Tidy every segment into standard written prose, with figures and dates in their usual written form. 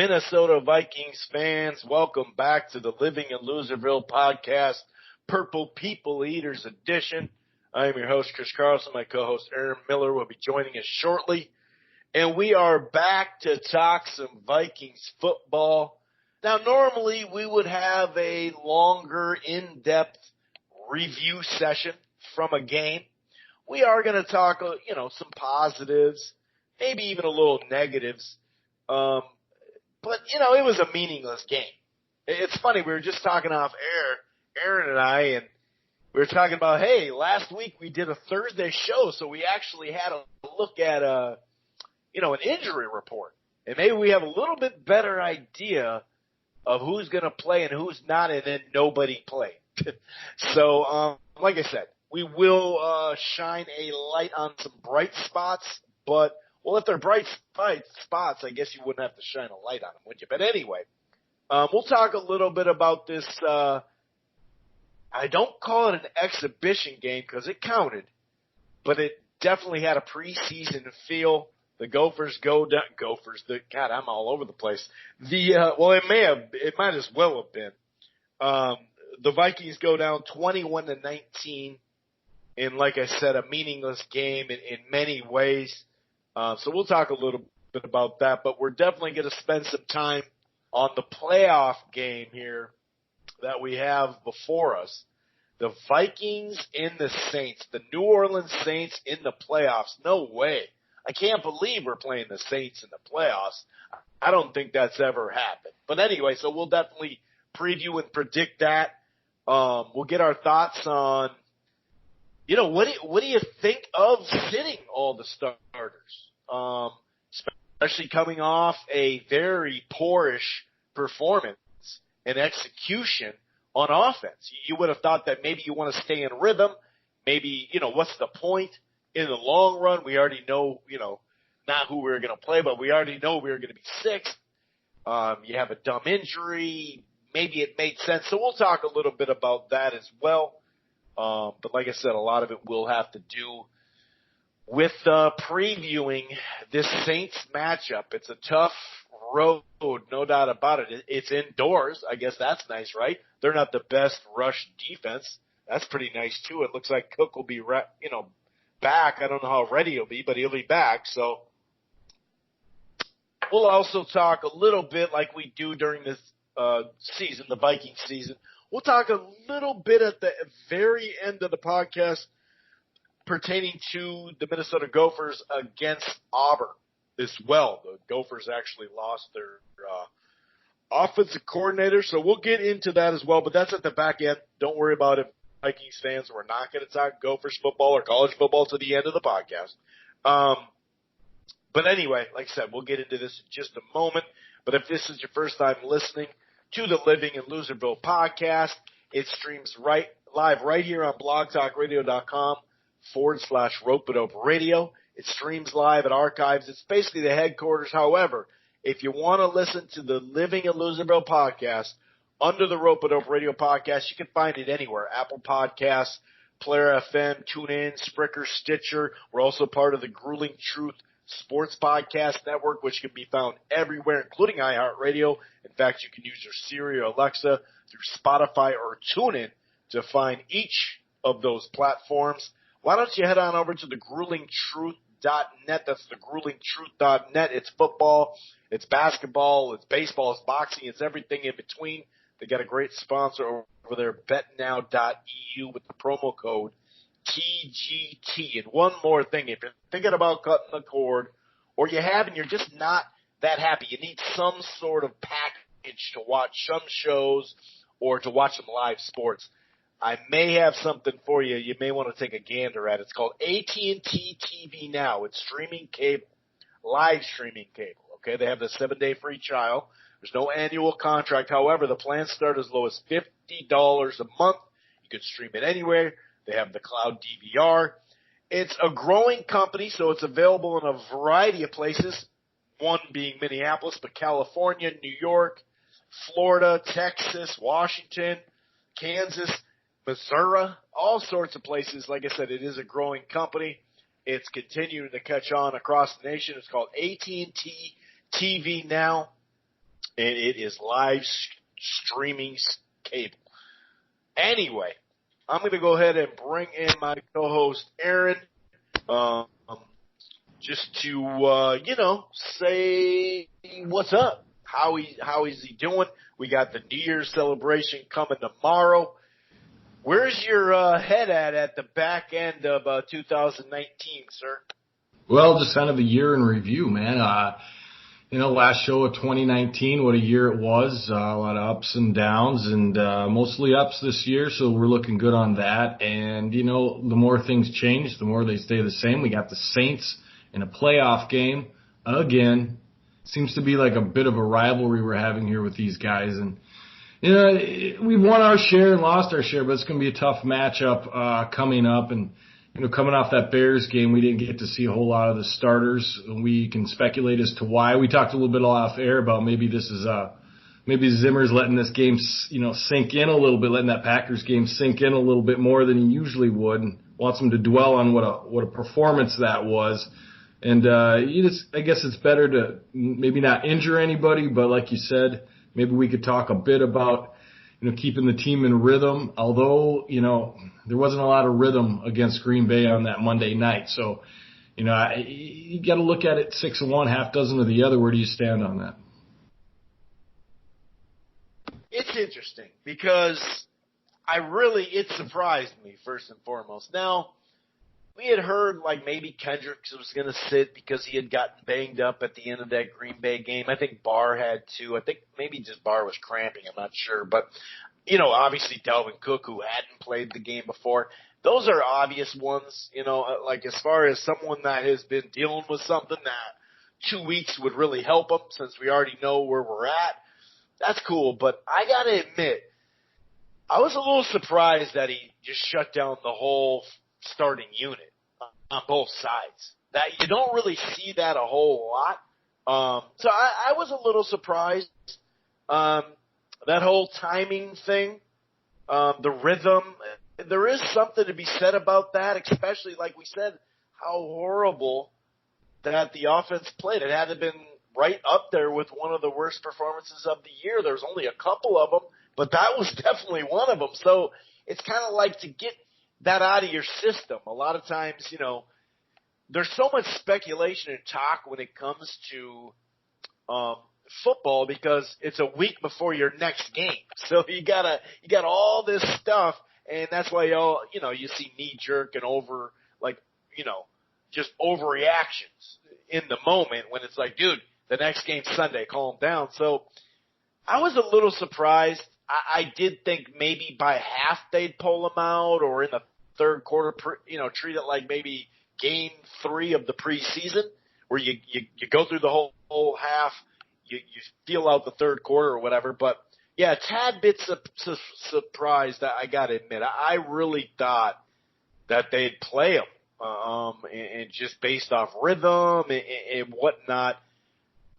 Minnesota Vikings fans, welcome back to the Living in Loserville podcast, Purple People Eaters edition. I am your host, Chris Carlson. My co-host, Aaron Miller, will be joining us shortly. And we are back to talk some Vikings football. Now, normally we would have a longer, in-depth review session from a game. We are going to talk, some positives, maybe even a little negatives. But, it was a meaningless game. It's funny, we were just talking off air, Aaron and I, and we were talking about, hey, last week we did a Thursday show, so we actually had a look at, an injury report. And maybe we have a little bit better idea of who's going to play and who's not, and then nobody played. So, like I said, we will shine a light on some bright spots, but, well, if they're bright spots, I guess you wouldn't have to shine a light on them, would you? But anyway, we'll talk a little bit about this. I don't call it an exhibition game because it counted, but it definitely had a preseason feel. The Gophers go down. God, I'm all over the place. It might as well have been. The Vikings go down 21-19 in, like I said, a meaningless game in many ways. So we'll talk a little bit about that, but we're definitely going to spend some time on the playoff game here that we have before us. The Vikings and the Saints, the New Orleans Saints in the playoffs. No way. I can't believe we're playing the Saints in the playoffs. I don't think that's ever happened. But anyway, so we'll definitely preview and predict that. We'll get our thoughts on, what do you think of sitting all the starters? Especially coming off a very poorish performance and execution on offense. You would have thought that maybe you want to stay in rhythm. Maybe, what's the point? In the long run, we already know, not who we were going to play, but we already know we were going to be sixth. You have a dumb injury. Maybe it made sense. So we'll talk a little bit about that as well. But like I said, a lot of it will have to do with previewing this Saints matchup. It's a tough road, no doubt about it. It's indoors. I guess that's nice, right? They're not the best rush defense. That's pretty nice, too. It looks like Cook will be, back. I don't know how ready he'll be, but he'll be back. So we'll also talk a little bit like we do during this season, the Vikings season. We'll talk a little bit at the very end of the podcast pertaining to the Minnesota Gophers against Auburn as well. The Gophers actually lost their offensive coordinator, so we'll get into that as well, but that's at the back end. Don't worry about it, Vikings fans. We're not going to talk Gophers football or college football to the end of the podcast. But anyway, like I said, we'll get into this in just a moment. But if this is your first time listening to the Living in Loserville podcast, it streams live right here on blogtalkradio.com/Rope-A-Dope Radio. It streams live at Archives. It's basically the headquarters. However, if you want to listen to the Living in Loserville podcast under the Rope-A-Dope Radio podcast, you can find it anywhere. Apple Podcasts, Player FM, TuneIn, Spreaker, Stitcher. We're also part of the Grueling Truth Sports Podcast Network, which can be found everywhere, including iHeartRadio. In fact, you can use your Siri or Alexa through Spotify or TuneIn to find each of those platforms. Why don't you head on over to the gruelingtruth.net. That's the gruelingtruth.net. It's football, it's basketball, it's baseball, it's boxing, it's everything in between. They got a great sponsor over there, betnow.eu, with the promo code TGT. And one more thing, if you're thinking about cutting the cord, or you have and you're just not that happy, you need some sort of package to watch some shows or to watch some live sports, I may have something for you. You may want to take a gander at it. It's called AT&T TV Now. It's streaming cable, live streaming cable. Okay, they have the 7-day free trial. There's no annual contract. However, the plans start as low as $50 a month. You can stream it anywhere. They have the cloud DVR. It's a growing company, so it's available in a variety of places, one being Minneapolis, but California, New York, Florida, Texas, Washington, Kansas, Missouri, all sorts of places. Like I said, it is a growing company. It's continuing to catch on across the nation. It's called AT&T TV Now. and it is live streaming cable. Anyway, I'm going to go ahead and bring in my co-host Aaron, just to say what's up. How is he doing? We got the New Year's celebration coming tomorrow. Where's your head at the back end of 2019, sir? Well, just kind of a year in review, man. Last show of 2019, what a year it was. A lot of ups and downs, and mostly ups this year, so we're looking good on that. And, the more things change, the more they stay the same. We got the Saints in a playoff game again. Seems to be like a bit of a rivalry we're having here with these guys. And, we've won our share and lost our share, but it's going to be a tough matchup coming up. And, coming off that Bears game, we didn't get to see a whole lot of the starters. We can speculate as to why. We talked a little bit off air about maybe this is maybe Zimmer's letting this game, sink in a little bit, letting that Packers game sink in a little bit more than he usually would, and wants him to dwell on what a performance that was. And I guess it's better to maybe not injure anybody, but like you said, maybe we could talk a bit about keeping the team in rhythm, although, there wasn't a lot of rhythm against Green Bay on that Monday night. So, you got to look at it 6-1, half dozen of the other. Where do you stand on that? It's interesting because it surprised me, first and foremost. Now, we had heard like maybe Kendricks was going to sit because he had gotten banged up at the end of that Green Bay game. I think Barr had too. I think maybe just Barr was cramping. I'm not sure. But, obviously Dalvin Cook, who hadn't played the game before. Those are obvious ones, like as far as someone that has been dealing with something that 2 weeks would really help him since we already know where we're at. That's cool. But I got to admit, I was a little surprised that he just shut down the whole starting unit on both sides. That you don't really see that a whole lot. So I was a little surprised. That whole timing thing, the rhythm, there is something to be said about that, especially like we said, how horrible that the offense played. It had to have been right up there with one of the worst performances of the year. There's only a couple of them, but that was definitely one of them. So it's kind of like to get that out of your system. A lot of times, there's so much speculation and talk when it comes to football because it's a week before your next game. So you got all this stuff, and that's why you see knee jerk and just overreactions in the moment when it's like, dude, the next game's Sunday, calm down. So I was a little surprised. I did think maybe by half they'd pull him out, or in the third quarter, treat it like maybe game 3 of the preseason, where you go through the whole half, you feel out the third quarter or whatever. But yeah, a tad bit surprised. I got to admit, I really thought that they'd play him, and just based off rhythm and whatnot.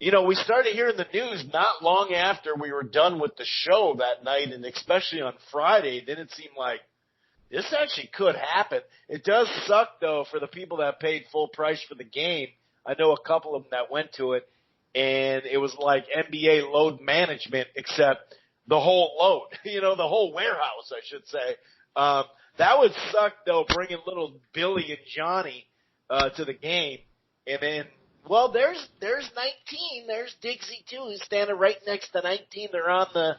We started hearing the news not long after we were done with the show that night, and especially on Friday, then it seemed like this actually could happen. It does suck, though, for the people that paid full price for the game. I know a couple of them that went to it, and it was like NBA load management, except the whole load, the whole warehouse, I should say. That would suck, though, bringing little Billy and Johnny to the game, and then, well, there's 19. There's Dixie too, who's standing right next to 19. They're on the.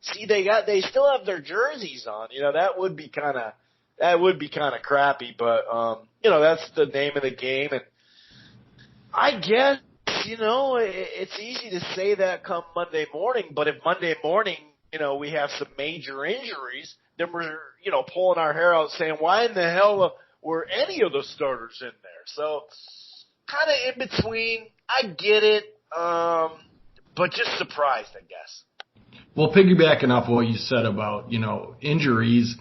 See, they still have their jerseys on. That would be kind of crappy, but that's the name of the game, and I guess it's easy to say that come Monday morning. But if Monday morning, we have some major injuries, then we're pulling our hair out saying, why in the hell were any of the starters in there? So. Kind of in between. I get it, but just surprised, I guess. Well, piggybacking off what you said about, injuries,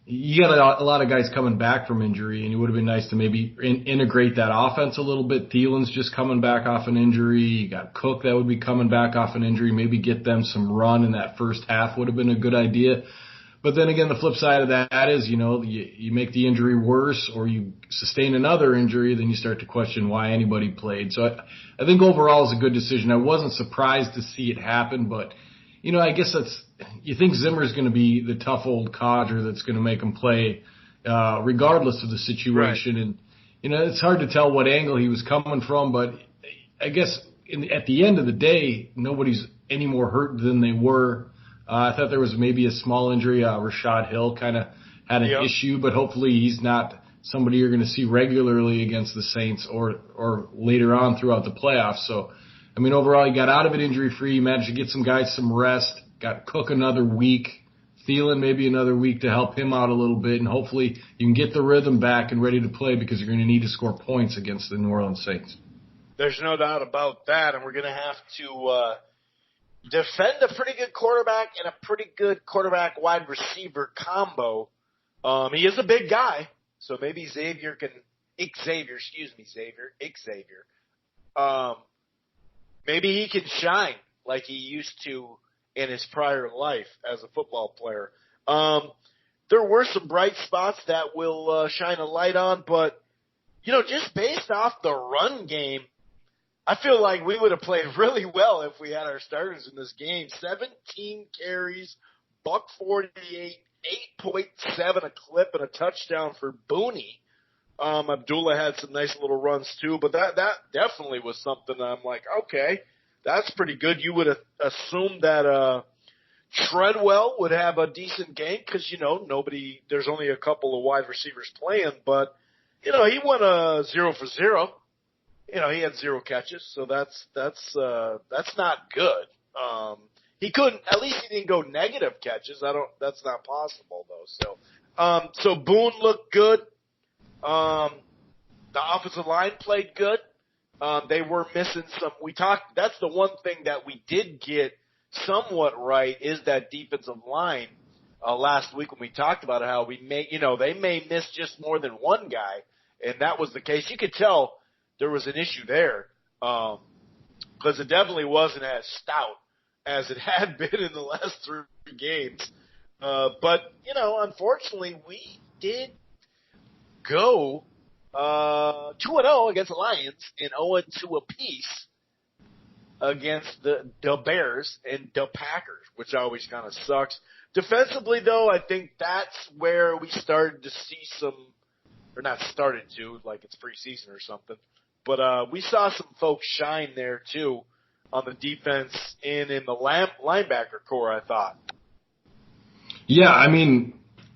you got a lot of guys coming back from injury, and it would have been nice to maybe integrate that offense a little bit. Thielen's just coming back off an injury. You got Cook that would be coming back off an injury. Maybe get them some run in that first half would have been a good idea. But then again, the flip side of that is, you make the injury worse or you sustain another injury, then you start to question why anybody played. So I think overall it's a good decision. I wasn't surprised to see it happen, but, I guess you think Zimmer's going to be the tough old codger that's going to make him play, regardless of the situation. Right. And, it's hard to tell what angle he was coming from, but I guess at the end of the day, nobody's any more hurt than they were. I thought there was maybe a small injury. Rashad Hill kind of had an issue, but hopefully he's not somebody you're going to see regularly against the Saints or later on throughout the playoffs. So, overall, he got out of it injury-free. He managed to get some guys some rest, got Cook another week, Thielen maybe another week to help him out a little bit, and hopefully you can get the rhythm back and ready to play because you're going to need to score points against the New Orleans Saints. There's no doubt about that, and we're going to have to defend a pretty good quarterback and a pretty good quarterback-wide receiver combo. He is a big guy, so maybe Xavier. Maybe he can shine like he used to in his prior life as a football player. There were some bright spots that we'll shine a light on, but, just based off the run game, I feel like we would have played really well if we had our starters in this game. 17 carries, $148, 8.7 a clip, and a touchdown for Booney. Abdullah had some nice little runs too, but that definitely was something I'm like, okay, that's pretty good. You would have assumed that Treadwell would have a decent game because, there's only a couple of wide receivers playing, but, he went 0 for 0. He had 0 catches, so that's not good. At least he didn't go negative catches. That's not possible though. So Boone looked good. The offensive line played good. They were missing some. That's the one thing that we did get somewhat right is that defensive line. Last week when we talked about how they may miss just more than one guy, and that was the case. You could tell there was an issue there because it definitely wasn't as stout as it had been in the last 3 games. But, unfortunately, we did go 2-0 against the Lions and 0-2 apiece against the Bears and the Packers, which always kind of sucks. Defensively, though, I think that's where we started to see some – or not started to, like it's preseason or something. But we saw some folks shine there, too, on the defense and in the linebacker core, I thought. Yeah,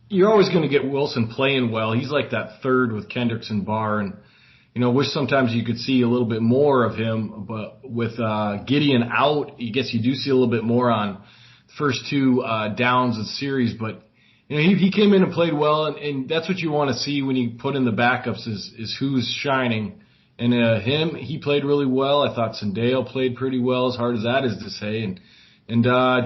you're always going to get Wilson playing well. He's like that third with Kendricks and Barr. And, wish sometimes you could see a little bit more of him. But with Gideon out, I guess you do see a little bit more on the first 2 downs of the series. But, he came in and played well. And that's what you want to see when you put in the backups is who's shining. And he played really well. I thought Sandale played pretty well, as hard as that is to say. And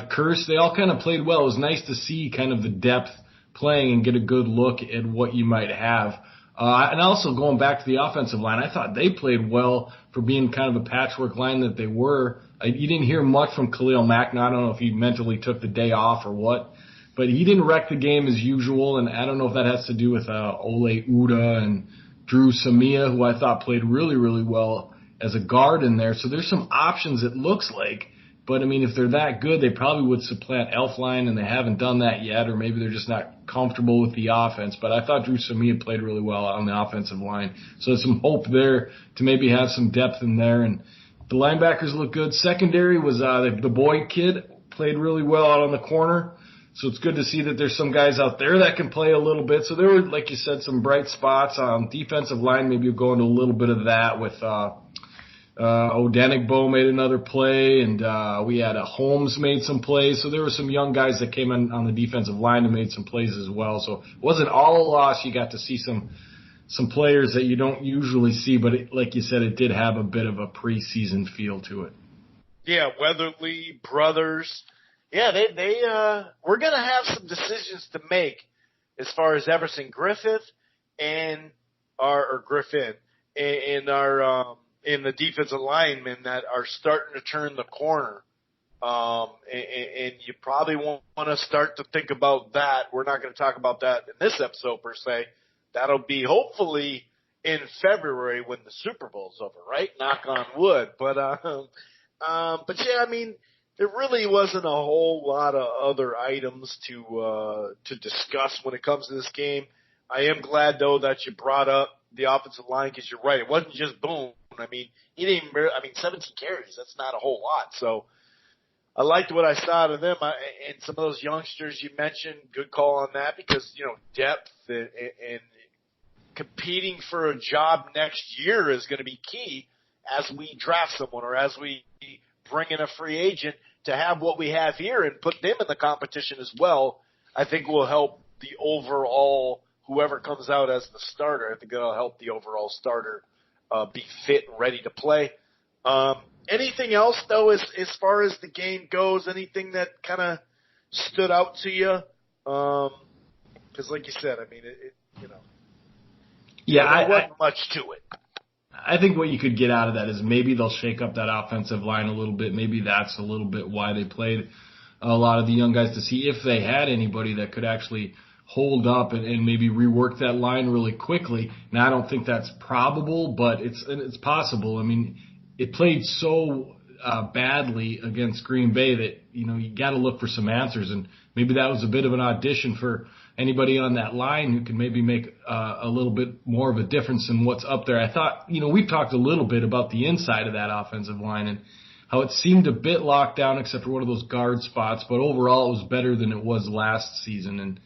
Curse, they all kind of played well. It was nice to see kind of the depth playing and get a good look at what you might have. And also going back to the offensive line, I thought they played well for being kind of a patchwork line that they were. You didn't hear much from Khalil Mack. Now, I don't know if he mentally took the day off or what, but he didn't wreck the game as usual. And I don't know if that has to do with Ole Uda and Drew Samia, who I thought played really, really well as a guard in there. So there's some options, it looks like. But, if they're that good, they probably would supplant Elflein, and they haven't done that yet, or maybe they're just not comfortable with the offense. But I thought Drew Samia played really well on the offensive line. So there's some hope there to maybe have some depth in there. And the linebackers look good. Secondary was the Boyd kid played really well out on the corner. So it's good to see that there's some guys out there that can play a little bit. So there were, like you said, some bright spots on defensive line. Maybe you'll go into a little bit of that with Odenigbo made another play, and we had Holmes made some plays. So there were some young guys that came in on the defensive line and made some plays as well. So it wasn't all a loss. You got to see some players that you don't usually see, but like you said, it did have a bit of a preseason feel to it. Yeah, Weatherly brothers. Yeah, we're going to have some decisions to make as far as Everson Griffith and Griffin and our in the defensive linemen that are starting to turn the corner And you probably won't want to start to think about that. We're not going to talk about that in this episode per se. That'll be hopefully in February when the Super Bowl's over, right? Knock on wood. But yeah, I mean, there really wasn't a whole lot of other items to discuss when it comes to this game. I am glad though that you brought up the offensive line because you're right. It wasn't just boom. I mean, 17 carries. That's not a whole lot. So I liked what I saw out of them. And some of those youngsters you mentioned, good call on that because, depth and competing for a job next year is going to be key as we draft someone or as we bring in a free agent to have what we have here and put them in the competition as well. I think will help the overall, whoever comes out as the starter, I think it'll help the overall starter be fit and ready to play. Anything else, though, as far as the game goes? Anything that kind of stood out to you? Because, like you said, I mean, there wasn't much to it. I think what you could get out of that is maybe they'll shake up that offensive line a little bit. Maybe that's a little bit why they played a lot of the young guys to see if they had anybody that could actually hold up and maybe rework that line really quickly. Now, I don't think that's probable, but it's possible. I mean, it played so badly against Green Bay that, you got to look for some answers. And maybe that was a bit of an audition for anybody on that line who can maybe make a little bit more of a difference than what's up there. I thought, we've talked a little bit about the inside of that offensive line and how it seemed a bit locked down except for one of those guard spots. But overall, it was better than it was last season. And,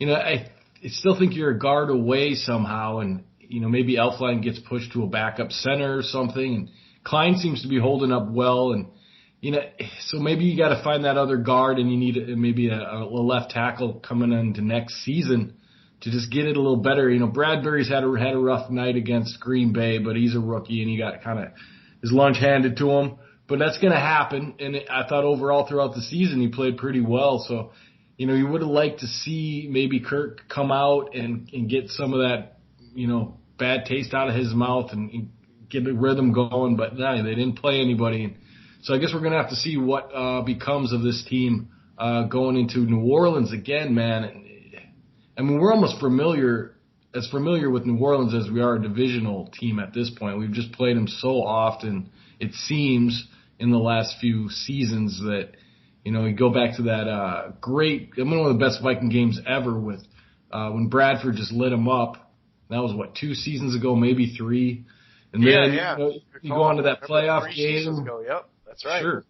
I still think you're a guard away somehow. And, maybe Elflein gets pushed to a backup center or something. And Klein seems to be holding up well, and so maybe you got to find that other guard, and you need maybe a left tackle coming into next season to just get it a little better. Bradbury's had a rough night against Green Bay, but he's a rookie, and he got kind of his lunch handed to him. But that's going to happen, and I thought overall throughout the season he played pretty well. So, you would have liked to see maybe Kirk come out and get some of that, bad taste out of his mouth and get the rhythm going, but no, they didn't play anybody. So I guess we're going to have to see what becomes of this team going into New Orleans again, man. I mean, we're almost familiar with New Orleans as we are a divisional team at this point. We've just played them so often, it seems, in the last few seasons that, we go back to that one of the best Viking games ever with when Bradford just lit them up. That was, 2 seasons ago, maybe 3. And then you go on to that playoff game. Yep, that's right. Sure.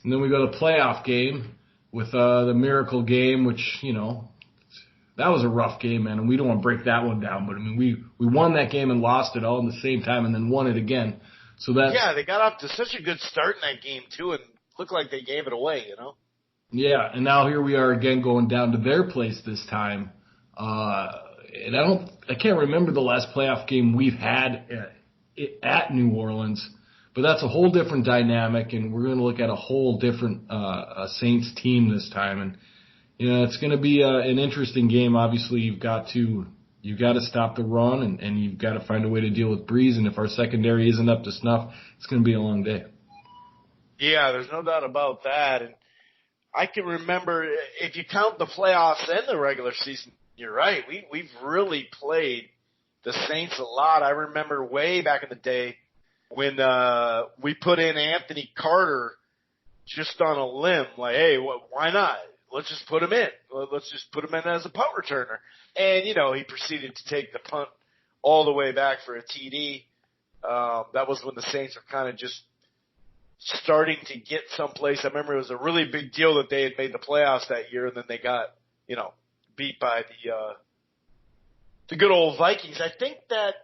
And then we go to the playoff game with the Miracle game, which, that was a rough game, man, and we don't want to break that one down. But, I mean, we won that game and lost it all in the same time and then won it again. So that they got off to such a good start in that game, too, and looked like they gave it away, Yeah, and now here we are again going down to their place this time. And I can't remember the last playoff game we've had at New Orleans, but that's a whole different dynamic, and we're going to look at a whole different Saints team this time. And it's going to be an interesting game. Obviously, you've got to stop the run, and you've got to find a way to deal with Breeze. And if our secondary isn't up to snuff, it's going to be a long day. Yeah, there's no doubt about that. And I can remember, if you count the playoffs and the regular season, you're right. We've really played the Saints a lot. I remember way back in the day when we put in Anthony Carter just on a limb, like, hey, why not? Let's just put him in. Let's just put him in as a punt returner. And, he proceeded to take the punt all the way back for a TD. That was when the Saints were kind of just starting to get someplace. I remember it was a really big deal that they had made the playoffs that year, and then they got, beat by the good old Vikings. I think that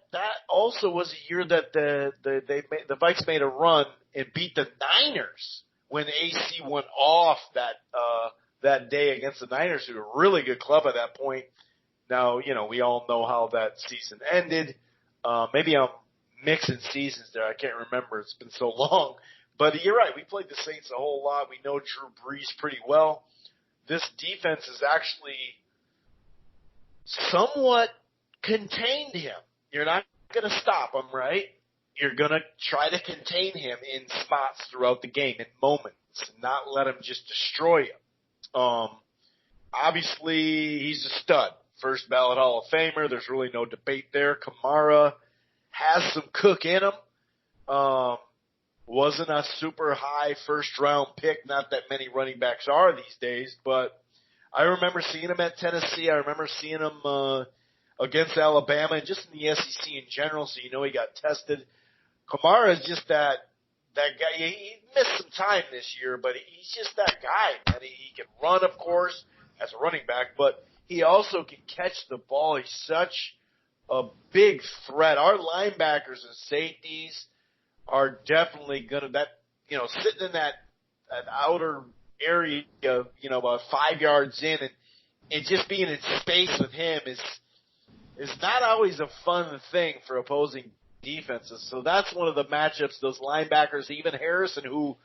also was a year that the Vikes made a run and beat the Niners when AC went off that day against the Niners, who were a really good club at that point. Now, we all know how that season ended. Maybe I'm mixing seasons there. I can't remember. It's been so long. But you're right. We played the Saints a whole lot. We know Drew Brees pretty well. This defense is actually somewhat contained him. You're not going to stop him, right? you're going to try to contain him in spots throughout the game, in moments, and not let him just destroy you. Obviously, he's a stud. First ballot Hall of Famer. There's really no debate there. Kamara has some cook in him. Wasn't a super high first-round pick. Not that many running backs are these days, but I remember seeing him at Tennessee. I remember seeing him against Alabama and just in the SEC in general, so you know he got tested. Kamara is just that guy. He missed some time this year, but he's just that guy. And he can run, of course, as a running back, but he also can catch the ball. He's such a big threat. Our linebackers and safeties are definitely going to sitting in that outer area, about 5 yards in and just being in space with him is not always a fun thing for opposing defenses. So that's one of the matchups, those linebackers, even Harrison, who,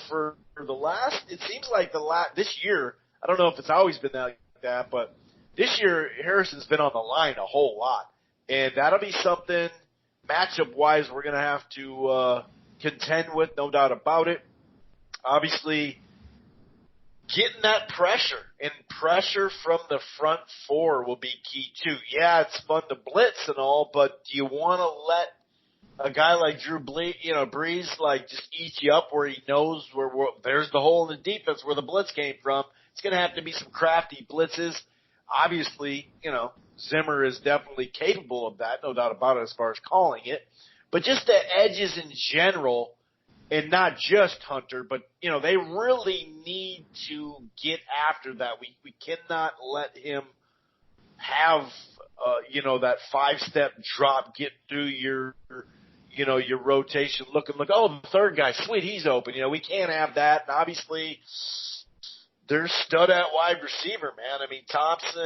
for the last, it seems like this year, I don't know if it's always been like that, but this year Harrison's been on the line a whole lot. And that'll be something matchup-wise we're going to have to contend with, no doubt about it. Obviously, getting that pressure, and pressure from the front four will be key too. Yeah, it's fun to blitz and all, but do you want to let a guy like Drew Brees just eat you up where he knows where there's the hole in the defense where the blitz came from? It's going to have to be some crafty blitzes. Obviously, Zimmer is definitely capable of that, no doubt about it as far as calling it. But just the edges in general, and not just Hunter, but, they really need to get after that. We cannot let him have, that 5-step drop, get through your rotation, look, oh, the third guy, sweet, he's open. We can't have that. And obviously, they're stud at wide receiver, man. I mean, Thomas,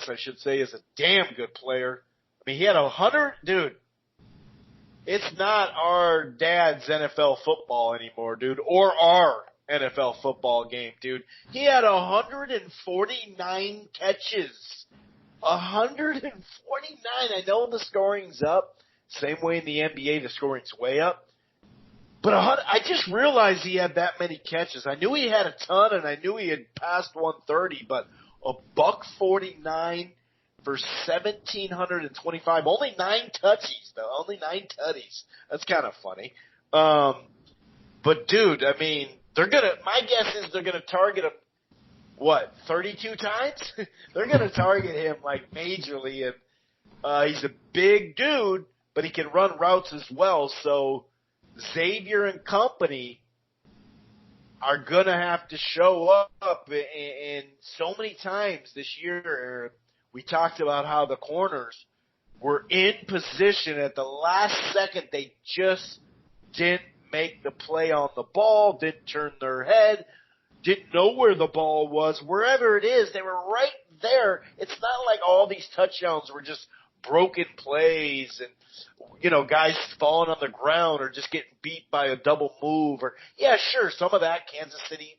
I should say, is a damn good player. I mean, he had 100, dude. It's not our dad's NFL football anymore, dude, or our NFL football game, dude. He had 149 catches. 149. I know the scoring's up. Same way in the NBA, the scoring's way up. But I just realized he had that many catches. I knew he had a ton, and I knew he had passed 130, but $149 for 1,725. Only 9 touchies, though. Only 9 tutties. That's kind of funny. But, dude, I mean, my guess is they're going to target him, 32 times? They're going to target him, majorly. And he's a big dude, but he can run routes as well. So Xavier and company are going to have to show up. And so many times this year, we talked about how the corners were in position at the last second. They just didn't make the play on the ball, didn't turn their head, didn't know where the ball was. Wherever it is, they were right there. It's not like all these touchdowns were just broken plays and, guys falling on the ground or just getting beat by a double move. Or yeah, sure, some of that Kansas City,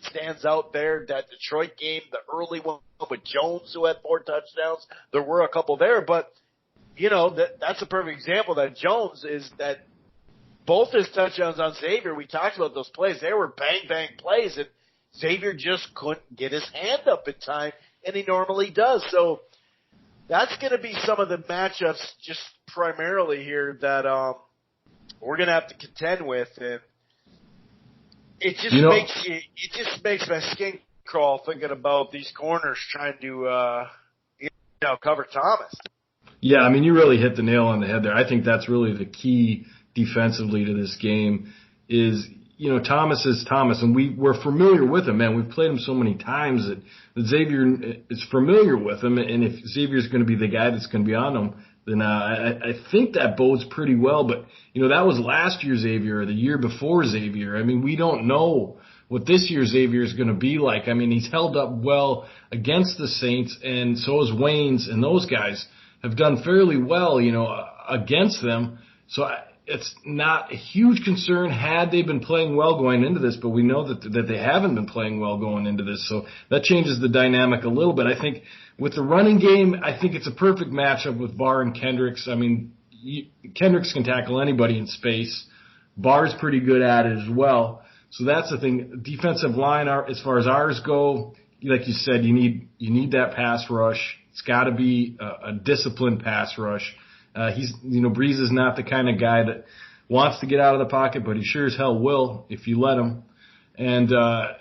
stands out there. That Detroit game, the early one with Jones who had 4 touchdowns, there were a couple there. But, that's a perfect example that Jones is that both his touchdowns on Xavier, we talked about those plays. They were bang-bang plays, and Xavier just couldn't get his hand up in time, and he normally does. So that's going to be some of the matchups just primarily here that we're going to have to contend with, and it just makes my skin crawl thinking about these corners trying to cover Thomas. Yeah, I mean, you really hit the nail on the head there. I think that's really the key defensively to this game is, Thomas is Thomas, and we're familiar with him, man. We've played him so many times that Xavier is familiar with him, and if Xavier's going to be the guy that's going to be on him, then I think that bodes pretty well. But, that was last year's Xavier or the year before Xavier. I mean, we don't know what this year's Xavier is going to be like. I mean, he's held up well against the Saints, and so has Waynes, and those guys have done fairly well, against them. So it's not a huge concern had they been playing well going into this, but we know that they haven't been playing well going into this. So that changes the dynamic a little bit. I think with the running game, I think it's a perfect matchup with Barr and Kendricks. I mean, Kendricks can tackle anybody in space. Barr's pretty good at it as well. So that's the thing. Defensive line, as far as ours go, like you said, you need that pass rush. It's got to be a disciplined pass rush. Breeze is not the kind of guy that wants to get out of the pocket, but he sure as hell will if you let him. And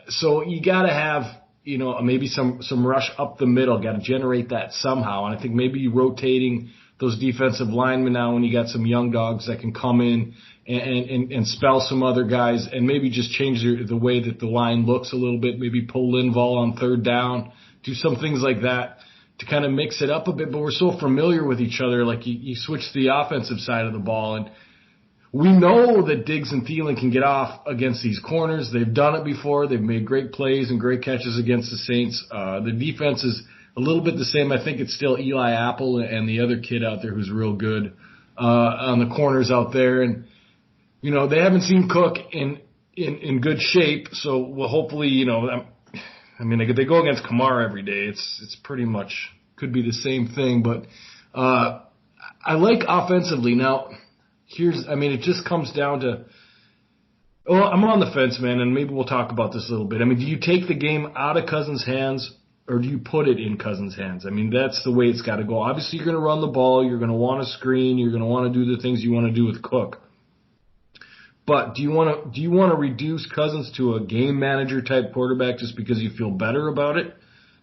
so you got to have, maybe some rush up the middle. Got to generate that somehow. And I think maybe rotating those defensive linemen now when you got some young dogs that can come in and spell some other guys and maybe just change the way that the line looks a little bit. Maybe pull Linval on third down, do some things like that to kind of mix it up a bit. But we're so familiar with each other, like you switch to the offensive side of the ball, and we know that Diggs and Thielen can get off against these corners. They've done it before. They've made great plays and great catches against the Saints. The defense is a little bit the same. I think it's still Eli Apple and the other kid out there who's real good on the corners out there. And, they haven't seen Cook in good shape. So we'll hopefully, they go against Kamara every day. It's pretty much could be the same thing. But I like offensively. Now, it just comes down to, I'm on the fence, man, and maybe we'll talk about this a little bit. Do you take the game out of Cousins' hands or do you put it in Cousins' hands? That's the way it's got to go. Obviously, you're going to run the ball. You're going to want to screen. You're going to want to do the things you want to do with Cook. But do you want to reduce Cousins to a game manager type quarterback just because you feel better about it?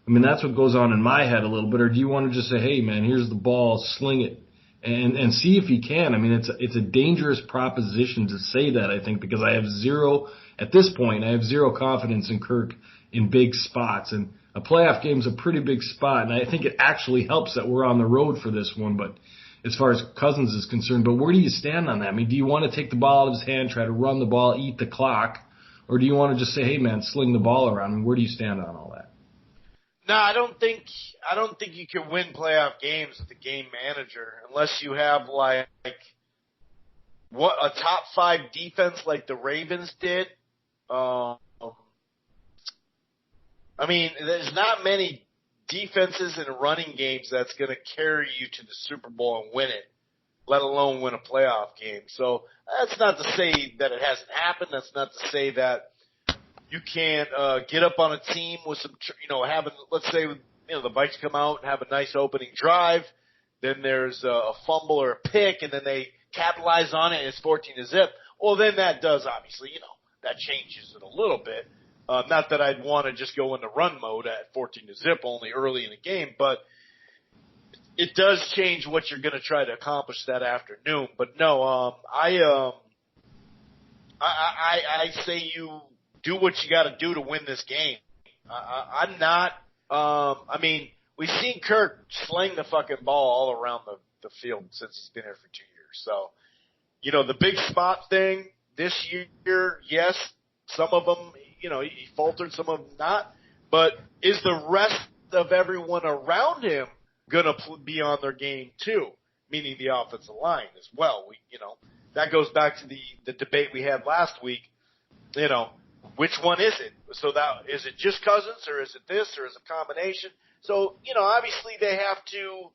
That's what goes on in my head a little bit. Or do you want to just say, hey, man, here's the ball, sling it, and see if he can? It's a dangerous proposition to say that, I think, because at this point, I have zero confidence in Kirk in big spots. And a playoff game is a pretty big spot, and I think it actually helps that we're on the road for this one. But as far as Cousins is concerned, but where do you stand on that? Do you want to take the ball out of his hand, try to run the ball, eat the clock, or do you want to just say, hey, man, sling the ball around? Where do you stand on all that? No, I don't think you can win playoff games with a game manager unless you have a top 5 defense like the Ravens did. There's not many defenses in running games that's going to carry you to the Super Bowl and win it, let alone win a playoff game. So that's not to say that it hasn't happened. That's not to say that you can't get up on a team with some, let's say, the Vikings come out and have a nice opening drive. Then there's a fumble or a pick, and then they capitalize on it, and it's 14-0. Well, then that does obviously, that changes it a little bit. Not that I'd want to just go into run mode at 14-0 only early in the game, but it does change what you're going to try to accomplish that afternoon. But no, I say you do what you got to do to win this game. I'm not. We've seen Kirk sling the fucking ball all around the field since he's been here for 2 years. So, the big spot thing this year, yes, some of them, he faltered, some of them not. But is the rest of everyone around him going to be on their game too? Meaning the offensive line as well. That goes back to the debate we had last week. Which one is it? So is it just Cousins, or is it this, or is it a combination? So, obviously they have to.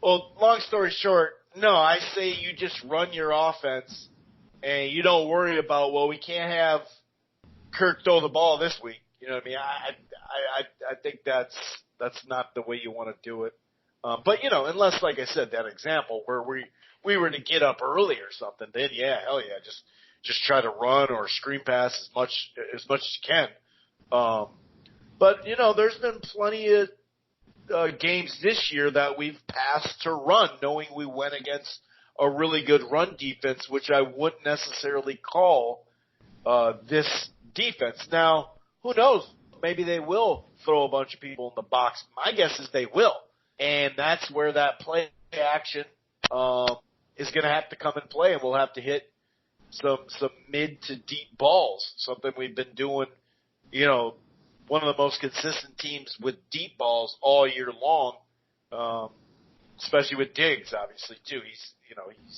Well, long story short, no, I say you just run your offense and you don't worry about, well, we can't have Kirk throw the ball this week. You know what I mean? I think that's not the way you want to do it. But unless, like I said, that example where we were to get up early or something, then yeah, hell yeah, just try to run or screen pass as much as you can. But there's been plenty of games this year that we've passed to run, knowing we went against a really good run defense, which I wouldn't necessarily call this defense. Now, who knows? Maybe they will throw a bunch of people in the box. My guess is they will, and that's where that play action is going to have to come and play, and we'll have to hit some mid to deep balls, something we've been doing, one of the most consistent teams with deep balls all year long, especially with Diggs, obviously, too. He's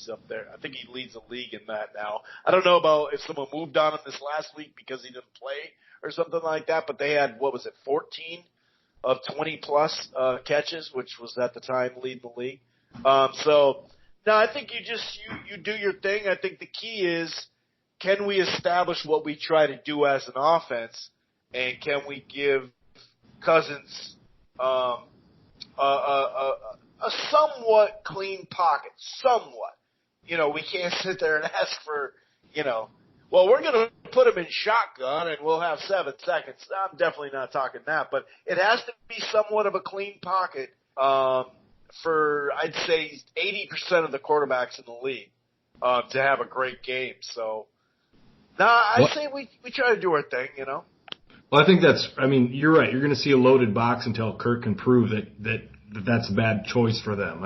up there. I think he leads the league in that now. I don't know about if someone moved on him this last week because he didn't play or something like that, but they had, 14 of 20-plus catches, which was at the time leading the league. So No, I think you do your thing. I think the key is, can we establish what we try to do as an offense, and can we give Cousins a somewhat clean pocket? Somewhat. We can't sit there and ask for, well, we're going to put him in shotgun and we'll have 7 seconds. I'm definitely not talking that, but it has to be somewhat of a clean pocket for, I'd say, 80% of the quarterbacks in the league to have a great game. So, I say we try to do our thing, Well, I think you're right. You're going to see a loaded box until Kirk can prove that's a bad choice for them.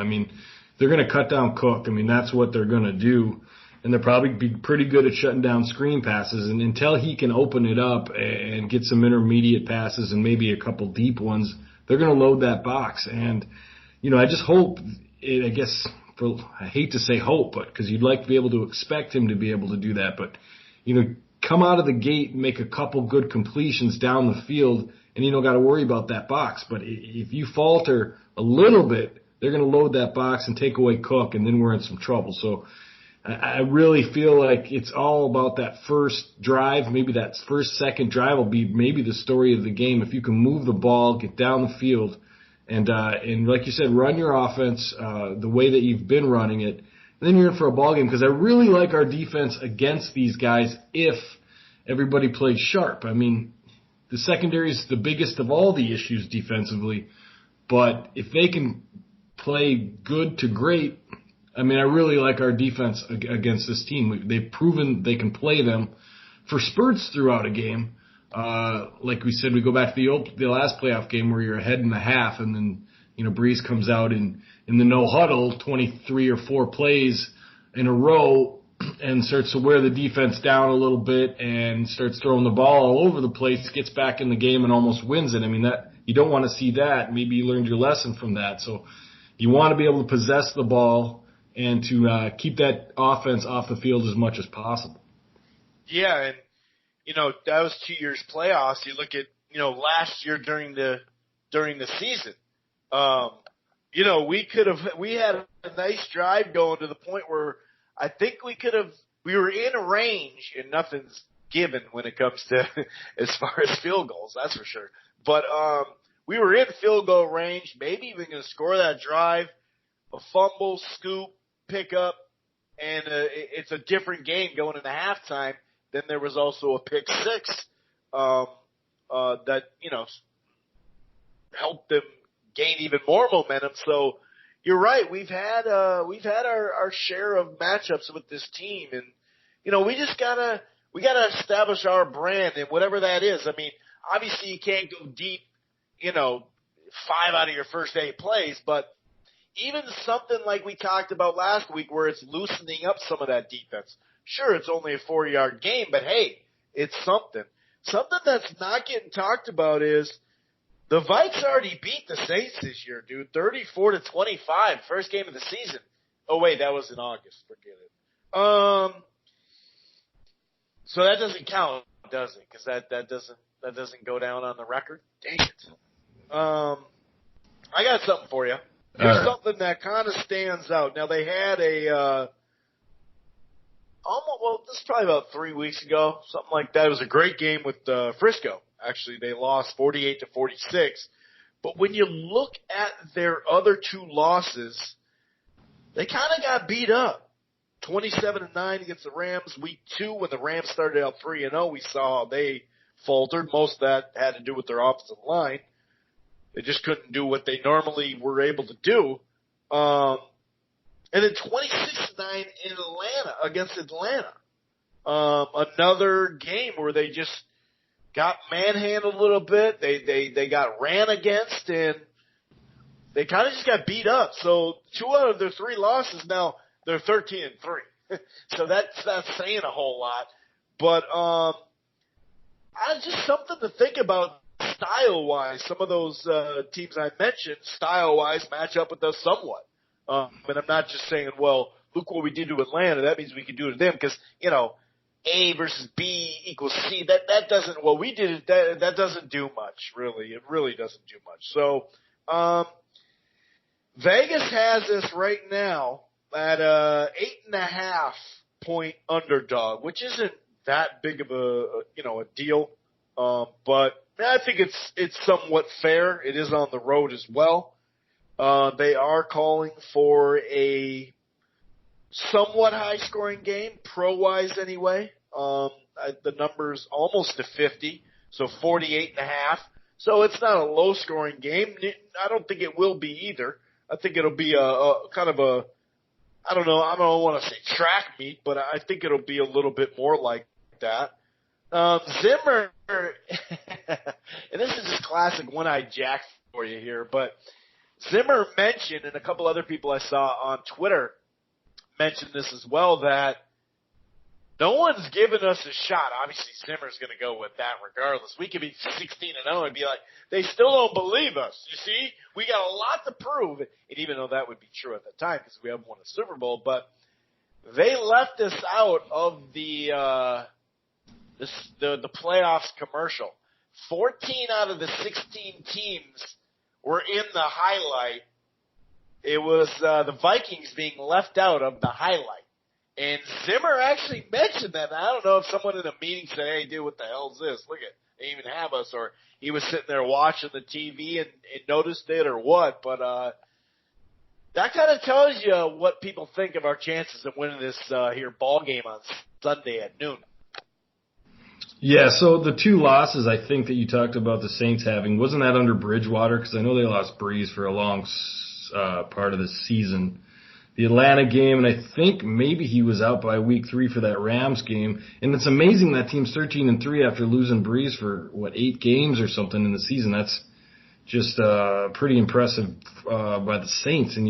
They're going to cut down Cook. That's what they're going to do. And they'll probably be pretty good at shutting down screen passes. And until he can open it up and get some intermediate passes and maybe a couple deep ones, they're going to load that box. And, I just hope, I hate to say hope, but because you'd like to be able to expect him to be able to do that. But, come out of the gate and make a couple good completions down the field, and you don't got to worry about that box. But if you falter a little bit, they're going to load that box and take away Cook, and then we're in some trouble. So I really feel like it's all about that first drive. Maybe that second drive will be maybe the story of the game. If you can move the ball, get down the field, and like you said, run your offense the way that you've been running it, and then you're in for a ball game. Because I really like our defense against these guys if everybody plays sharp. The secondary is the biggest of all the issues defensively, but if they can play good to great, I really like our defense against this team. They've proven they can play them for spurts throughout a game. Like we said, we go back to the last playoff game where you're ahead in the half, and then Breeze comes out in the no huddle, 23 or 4 plays in a row, and starts to wear the defense down a little bit and starts throwing the ball all over the place. Gets back in the game and almost wins it. That you don't want to see that. Maybe you learned your lesson from that. So you want to be able to possess the ball and to keep that offense off the field as much as possible. Yeah, and that was 2 years playoffs. You look at last year during the season. We had a nice drive going to the point where I think we were in range, and nothing's given when it comes to as far as field goals, that's for sure. But we were in field goal range, maybe even going to score that drive, a fumble, scoop, pick up, and it's a different game going into halftime. Then there was also a pick six that helped them gain even more momentum. So you're right. We've had our share of matchups with this team, and we gotta establish our brand and whatever that is. Obviously you can't go deep, 5 out of your first 8 plays, but even something like we talked about last week where it's loosening up some of that defense. Sure, it's only a 4-yard game, but hey, it's something. Something that's not getting talked about is the Vikes already beat the Saints this year, dude. 34-25, first game of the season. Oh wait, that was in August. Forget it. So that doesn't count, does it? Because that doesn't go down on the record. Dang it. I got something for you. Here's something that kind of stands out. Now they had this is probably about 3 weeks ago, something like that. It was a great game with Frisco. Actually, they lost 48-46. But when you look at their other 2 losses, they kind of got beat up. 27-9 against the Rams. Week 2, when the Rams started out 3-0, we saw how they faltered. Most of that had to do with their offensive line. They just couldn't do what they normally were able to do. And then 26-9 in Atlanta, against Atlanta. Another game where they just got manhandled a little bit. They got ran against, and they kind of just got beat up. So 2 out of their 3 losses now, they're 13-3. So that's not saying a whole lot. But just something to think about style-wise. Some of those teams I mentioned, style-wise, match up with us somewhat. And I'm not just saying, well, look what we did to Atlanta. That means we can do it to them because, A versus B equals C. That doesn't, what we did, that doesn't do much, really. It really doesn't do much. So, Vegas has us right now. at a 8.5 point underdog, which isn't that big of a deal. But I think it's somewhat fair. It is on the road as well. They are calling for a somewhat high scoring game, pro-wise anyway. The number's almost to 50, so 48.5. So it's not a low scoring game. I don't think it will be either. I think it'll be a kind of a, I don't want to say track meet, but I think it'll be a little bit more like that. Zimmer, and this is just classic one-eyed Jack for you here, but Zimmer mentioned, and a couple other people I saw on Twitter mentioned this as well, that no one's given us a shot. Obviously, Zimmer's going to go with that regardless. We could be 16-0 and be like, they still don't believe us. You see, we got a lot to prove. And even though that would be true at the time because we haven't won a Super Bowl, but they left us out of the playoffs commercial. 14 out of the 16 teams were in the highlight. It was the Vikings being left out of the highlight. And Zimmer actually mentioned that. Now, I don't know if someone in a meeting said, hey, dude, what the hell is this? Look at, they even have us. Or he was sitting there watching the TV and noticed it or what. But that kind of tells you what people think of our chances of winning this here ball game on Sunday at noon. Yeah, so the two losses I think that you talked about the Saints having, wasn't that under Bridgewater? Because I know they lost Breeze for a long part of the season. The Atlanta game, and I think maybe he was out by week 3 for that Rams game. And it's amazing that team's 13-3 after losing Breeze for, 8 games or something in the season. That's just pretty impressive by the Saints. And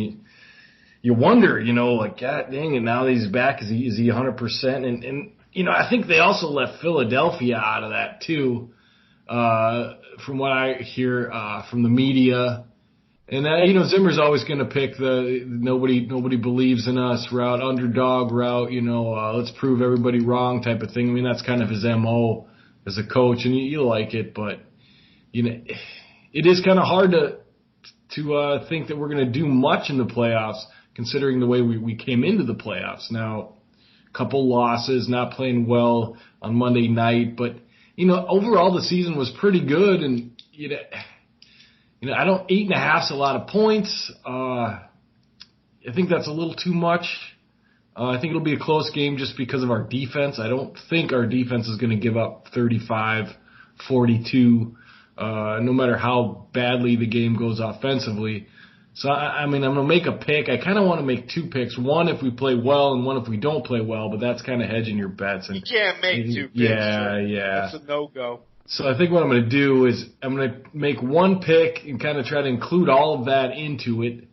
you wonder, like, God dang it, now that he's back, is he 100%? And I think they also left Philadelphia out of that too, from what I hear from the media. And Zimmer's always going to pick the nobody believes in us route, underdog route, let's prove everybody wrong type of thing. I mean, that's kind of his MO as a coach, and you like it, but it is kind of hard to think that we're going to do much in the playoffs, considering the way we came into the playoffs. Now, a couple losses, not playing well on Monday night, but overall the season was pretty good, and I don't 8.5's a lot of points. I think that's a little too much. I think it'll be a close game just because of our defense. I don't think our defense is going to give up 35, 42, no matter how badly the game goes offensively. So, I'm going to make a pick. I kind of want to make 2 picks. One if we play well and one if we don't play well, but that's kind of hedging your bets. And you can't make 2 picks. Yeah. That's a no-go. So I think what I'm going to do is I'm going to make 1 pick and kind of try to include all of that into it.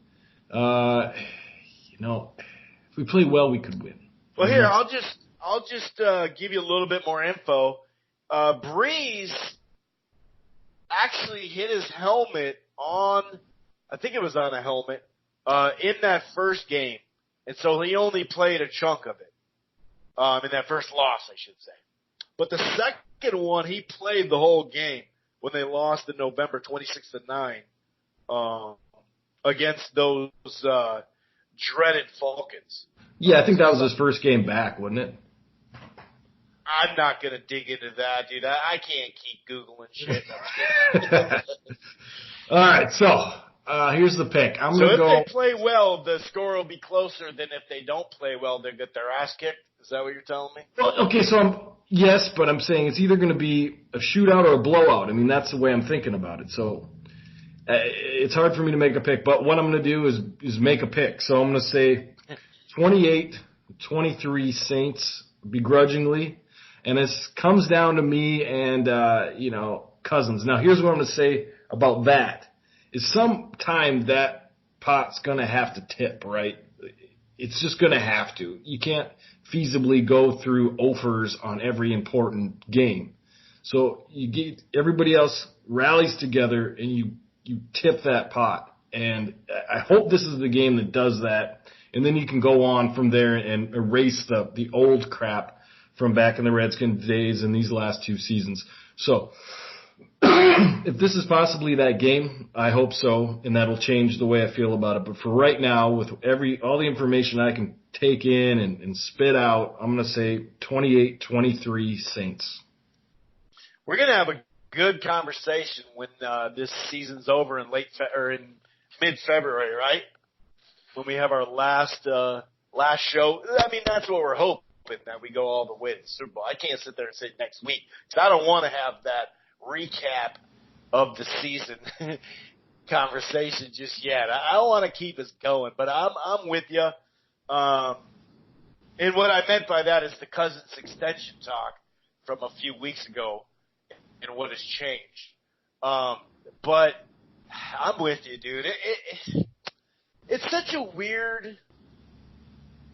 If we play well, we could win. Well, here, I'll just give you a little bit more info. Breeze actually hit his helmet on, I think it was on a helmet, in that first game. And so he only played a chunk of it. In that first loss, I should say. But the second one, he played the whole game when they lost in November 26-9 against those dreaded Falcons. Yeah, I think that was his first game back, wasn't it? I'm not going to dig into that, dude. I can't keep Googling shit. All right, so here's the pick. So if they play well, the score will be closer than if they don't play well, they'll get their ass kicked. Is that what you're telling me? Well, okay, so yes, but I'm saying it's either going to be a shootout or a blowout. I mean, that's the way I'm thinking about it. So it's hard for me to make a pick, but what I'm going to do is make a pick. So I'm going to say 28-23 Saints begrudgingly, and this comes down to me and Cousins. Now, here's what I'm going to say about that. Is sometime that pot's going to have to tip, right? It's just going to have to. You can't feasibly go through offers on every important game. So everybody else rallies together and you tip that pot. And I hope this is the game that does that. And then you can go on from there and erase the old crap from back in the Redskins days and these last 2 seasons. So if this is possibly that game, I hope so, and that'll change the way I feel about it. But for right now, with all the information I can take in and spit out, I'm going to say 28-23 Saints. We're going to have a good conversation when this season's over in in mid-February, right? When we have our last show. I mean, that's what we're hoping, that we go all the way to the Super Bowl. I can't sit there and say next week, because I don't want to have that recap of the season conversation just yet. I don't want to keep us going, but I'm with you. And what I meant by that is the Cousins extension talk from a few weeks ago and what has changed. But I'm with you, dude. It's such a weird,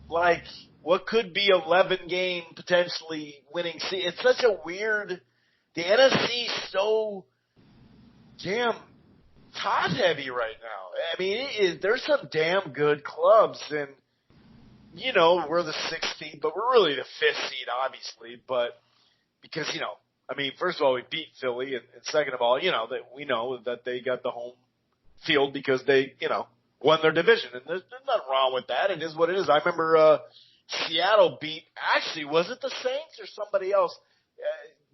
like, what could be 11-game potentially winning season. It's such a weird. The NFC's so damn top-heavy right now. I mean, there's some damn good clubs, and, you know, we're the 6th seed, but we're really the 5th seed, obviously. But because, you know, I mean, first of all, we beat Philly, and second of all, you know, that we know that they got the home field because they, you know, won their division. And there's nothing wrong with that. It is what it is. I remember Seattle beat, actually, was it the Saints or somebody else?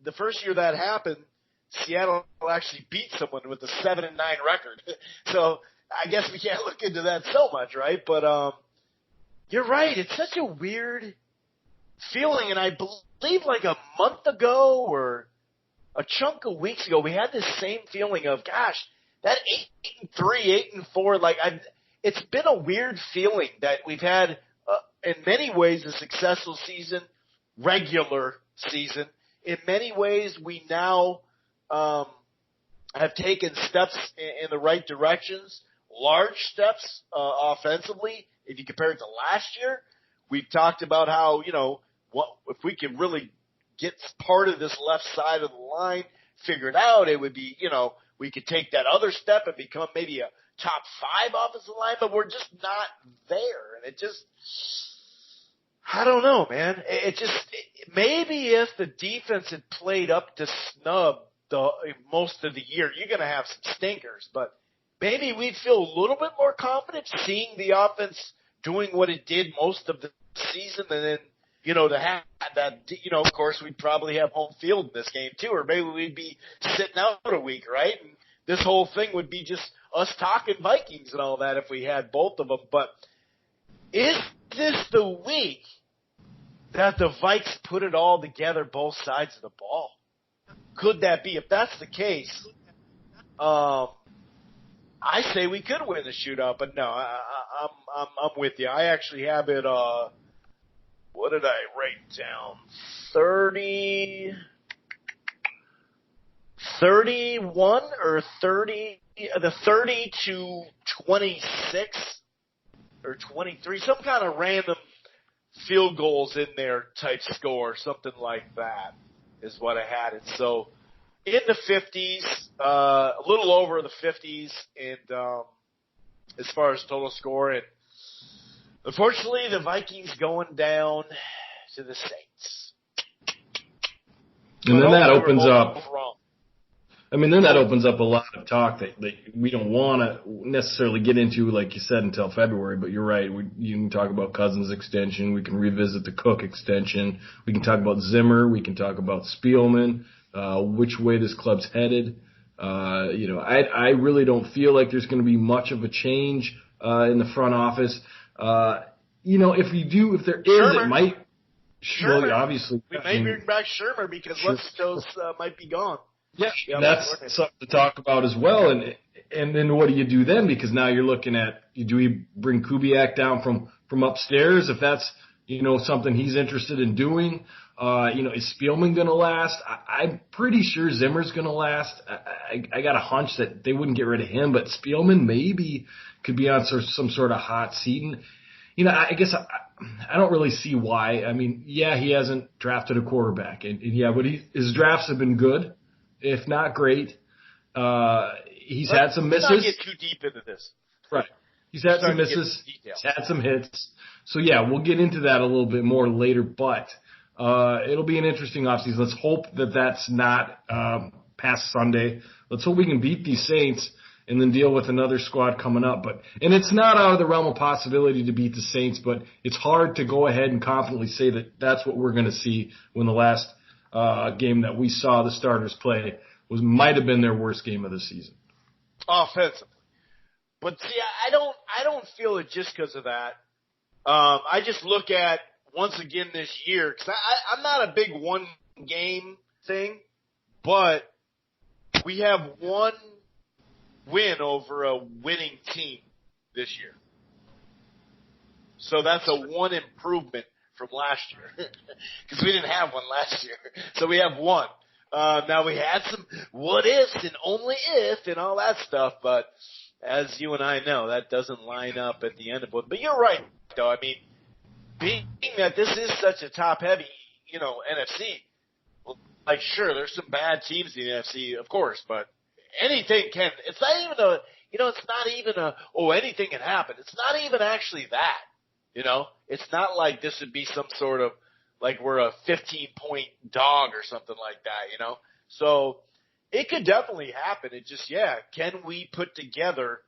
The first year that happened, Seattle actually beat someone with a 7-9 record. So I guess we can't look into that so much, right? But you're right. It's such a weird feeling. And I believe like a month ago or a chunk of weeks ago, we had this same feeling of, gosh, that 8-3, 8-4, like it's been a weird feeling that we've had in many ways a successful season, regular season. In many ways, we now have taken steps in the right directions, large steps offensively. If you compare it to last year, we've talked about how, you know, if we could really get part of this left side of the line figured out, it would be, you know, we could take that other step and become maybe a top 5 offensive line, but we're just not there. And it just, I don't know, man. Maybe if the defense had played up to snub most of the year, you're going to have some stinkers, but maybe we'd feel a little bit more confident seeing the offense doing what it did most of the season, and then, you know, to have that, you know, of course, we'd probably have home field in this game too, or maybe we'd be sitting out a week, right? And this whole thing would be just us talking Vikings and all that if we had both of them. But is this the week that the Vikes put it all together, both sides of the ball? Could that be? If that's the case, I say we could win the shootout. But no, I'm with you. I actually have it. What did I write down? 31 or 30? The 30-26 or 23, some kind of random field goals in there type score, something like that is what I had it. So in the 50s, a little over the 50s, and as far as total score. And unfortunately, the Vikings going down to the Saints. And then that opens up. I mean, then that opens up a lot of talk that we don't want to necessarily get into, like you said, until February. But you're right. You can talk about Cousins extension. We can revisit the Cook extension. We can talk about Zimmer. We can talk about Spielman, which way this club's headed. You know, I really don't feel like there's going to be much of a change in the front office. You know, if there is, Shermer. It might. Shermer. Well, obviously. We may bring back Shermer because Letzos might be gone. Yeah, that's something to talk about as well. And then what do you do then? Because now you're looking at, do we bring Kubiak down from upstairs if that's, you know, something he's interested in doing? You know, is Spielman going to last? I'm pretty sure Zimmer's going to last. I got a hunch that they wouldn't get rid of him, but Spielman maybe could be on some sort of hot seat. And, you know, I guess I don't really see why. I mean, yeah, he hasn't drafted a quarterback. And yeah, but his drafts have been good. If not great. He's had some misses. Let's not get too deep into this. Right. He's had some misses. He's had some hits. So, yeah, we'll get into that a little bit more later. But it'll be an interesting offseason. Let's hope that that's not past Sunday. Let's hope we can beat these Saints and then deal with another squad coming up. And it's not out of the realm of possibility to beat the Saints, but it's hard to go ahead and confidently say that that's what we're going to see when the last game that we saw the starters play might have been their worst game of the season. Offensively. But see, I don't feel it just because of that. I just look at, once again this year, because I'm not a big one game thing, but we have one win over a winning team this year. So that's a one improvement from last year, because we didn't have one last year. So we have one. Now we had some what ifs and only if and all that stuff, but as you and I know, that doesn't line up at the end of it. But you're right, though. I mean, being that this is such a top-heavy, NFC, like, sure, there's some bad teams in the NFC, of course, but anything can. It's not even it's not even anything can happen. It's not even actually that, It's not like this would be some sort of, like we're a 15-point dog or something like that, So it could definitely happen. It just, can we put together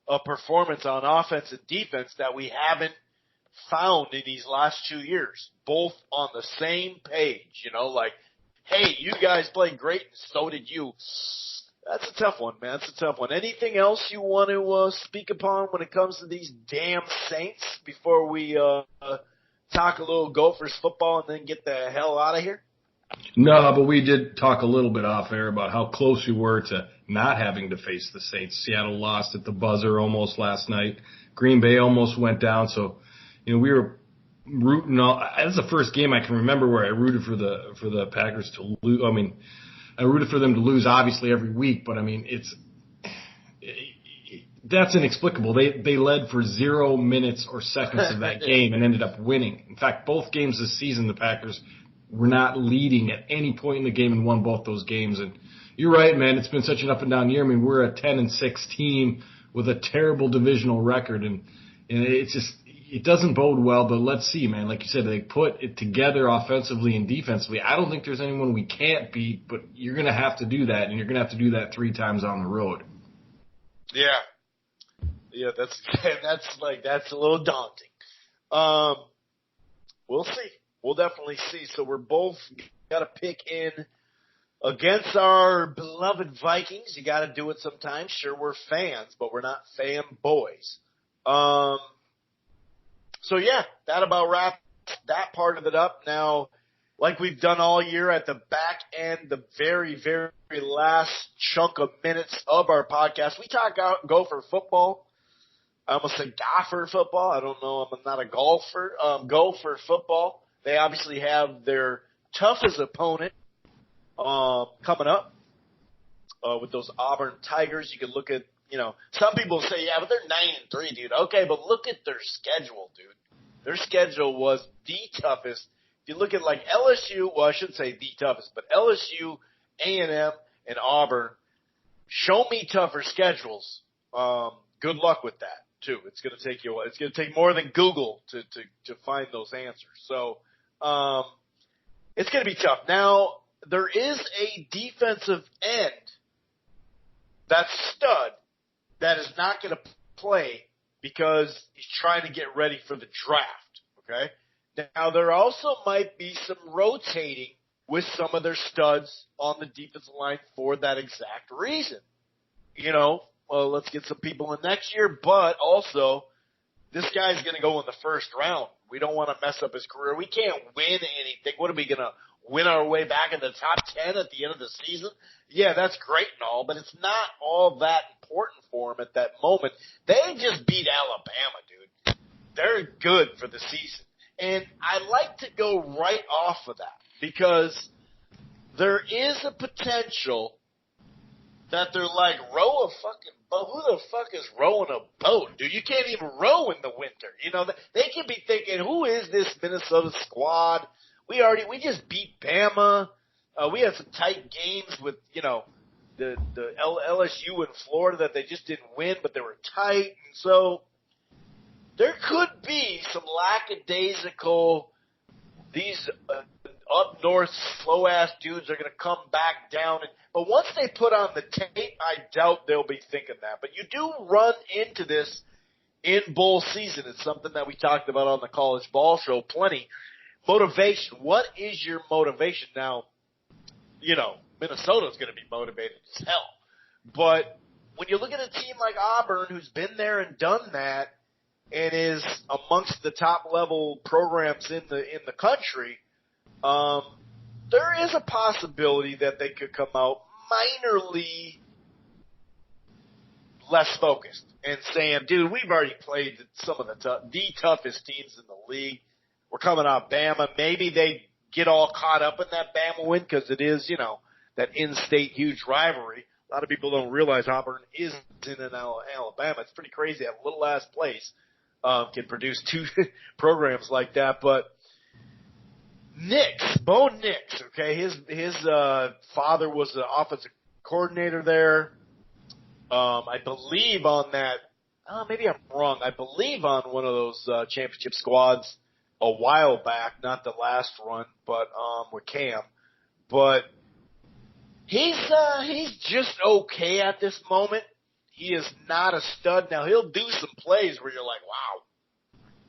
a performance on offense and defense that we haven't found in these last 2 years, both on the same page, like, hey, you guys played great and so did you. That's a tough one, man. That's a tough one. Anything else you want to speak upon when it comes to these damn Saints before we talk a little Gophers football and then get the hell out of here? No, but we did talk a little bit off air about how close we were to not having to face the Saints. Seattle lost at the buzzer almost last night. Green Bay almost went down. So, we were rooting. That's the first game I can remember where I rooted for the Packers to lose. I mean, I rooted for them to lose obviously every week, but I mean, that's inexplicable. They led for 0 minutes or seconds of that game and ended up winning. In fact, both games this season, the Packers were not leading at any point in the game and won both those games. And you're right, man. It's been such an up and down year. I mean, we're a 10-6 team with a terrible divisional record, and it's just, it doesn't bode well. But let's see, man. Like you said, they put it together offensively and defensively. I don't think there's anyone we can't beat, but you're going to have to do that, and you're going to have to do that 3 times on the road. Yeah, that's a little daunting. We'll see. We'll definitely see. So we're both got to pick in against our beloved Vikings. You got to do it sometimes. Sure, we're fans, but we're not fan boys. So yeah, that about wraps that part of it up. Now, like we've done all year at the back end, the very, very last chunk of minutes of our podcast, we talk Gopher football. I almost said Gopher football. I don't know. I'm not a golfer. Gopher football. They obviously have their toughest opponent coming up with those Auburn Tigers. You can look at, some people say, yeah, but they're 9-3, dude. Okay, but look at their schedule, dude. Their schedule was the toughest. If you look at like LSU, well, I shouldn't say the toughest, but LSU, A&M, and Auburn, show me tougher schedules. Good luck with that, too. It's going to take you. It's going to take more than Google to find those answers. So it's going to be tough. Now, there is a defensive end that's stud that is not going to play because he's trying to get ready for the draft, okay? Now, there also might be some rotating with some of their studs on the defensive line for that exact reason. Well, let's get some people in next year, but also this guy's going to go in the first round. We don't want to mess up his career. We can't win anything. What are we going to win our way back in the top 10 at the end of the season? Yeah, that's great and all, but it's not all that important for him at that moment. They just beat Alabama, dude. They're good for the season. And I like to go right off of that because there is a potential that they're like, row a fucking boat. Who the fuck is rowing a boat, dude? You can't even row in the winter. They could be thinking, who is this Minnesota squad? We just beat Bama. We had some tight games with, the LSU and Florida that they just didn't win, but they were tight. And so there could be some lackadaisical, these up north slow-ass dudes are going to come back down. But once they put on the tape, I doubt they'll be thinking that. But you do run into this in bowl season. It's something that we talked about on the college ball show plenty. Motivation. What is your motivation? Now, Minnesota's going to be motivated as hell. But when you look at a team like Auburn, who's been there and done that, and is amongst the top level programs in the country, there is a possibility that they could come out minorly less focused and saying, dude, we've already played some of the toughest teams in the league. We're coming off Bama. Maybe they get all caught up in that Bama win because it is, that in-state huge rivalry. A lot of people don't realize Auburn is in Alabama. It's pretty crazy. That little ass place can produce two programs like that. But Bo Nix, okay, his father was the offensive coordinator there. I believe on that. Maybe I'm wrong. I believe on one of those championship squads a while back, not the last run, but with Cam. But he's just okay at this moment. He is not a stud. Now he'll do some plays where you're like, wow,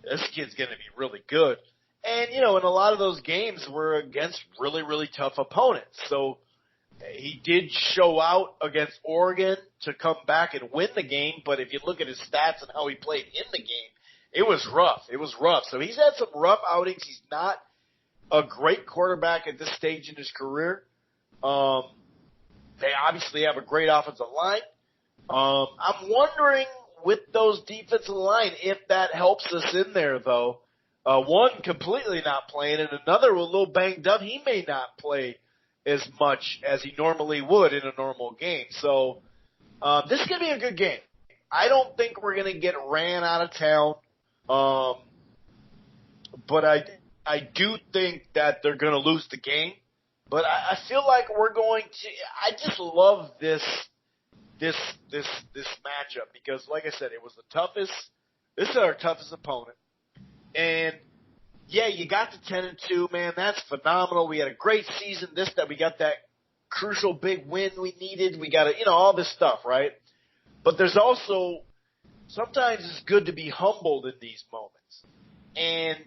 this kid's going to be really good. And in a lot of those games were against really, really tough opponents. So he did show out against Oregon to come back and win the game. But if you look at his stats and how he played in the game, it was rough. It was rough. So he's had some rough outings. He's not a great quarterback at this stage in his career. They obviously have a great offensive line. I'm wondering with those defensive line if that helps us in there, though. One completely not playing and another a little banged up. He may not play as much as he normally would in a normal game. So this is going to be a good game. I don't think we're going to get ran out of town. But I do think that they're going to lose the game. But I feel like we're going to. I just love this matchup because, like I said, it was the toughest. This is our toughest opponent, and yeah, you got the 10-2, man. That's phenomenal. We had a great season. We got that crucial big win we needed. We got all this stuff, right? But there's also sometimes it's good to be humbled in these moments, and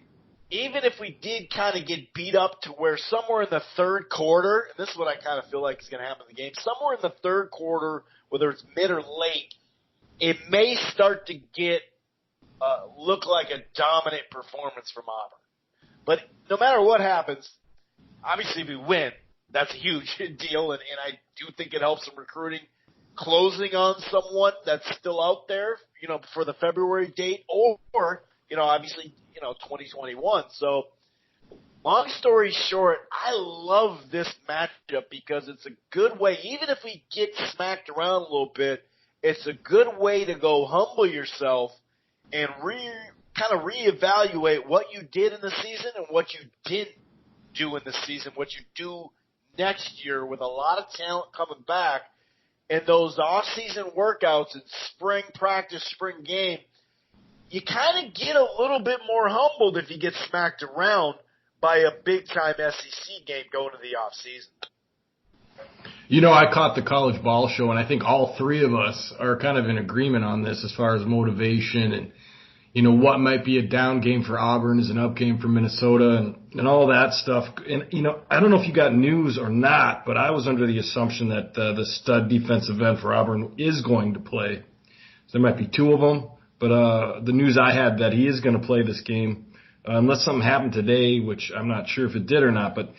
even if we did kind of get beat up to where somewhere in the third quarter, and this is what I kind of feel like is going to happen in the game, somewhere in the third quarter, whether it's mid or late, it may start to get look like a dominant performance from Auburn. But no matter what happens, obviously if we win, that's a huge deal, and I do think it helps in recruiting. Closing on someone that's still out there, for the February date, or obviously, 2021. So, long story short, I love this matchup because it's a good way, even if we get smacked around a little bit, it's a good way to go humble yourself and kind of reevaluate what you did in the season and what you didn't do in the season, what you do next year with a lot of talent coming back. And those off-season workouts and spring practice, spring game, you kind of get a little bit more humbled if you get smacked around by a big-time SEC game going to the off-season. I caught the college ball show, and I think all three of us are kind of in agreement on this as far as motivation and, what might be a down game for Auburn is an up game for Minnesota and all that stuff. And, I don't know if you got news or not, but I was under the assumption that the stud defensive end for Auburn is going to play. So there might be two of them. But the news I had that he is going to play this game, unless something happened today, which I'm not sure if it did or not. But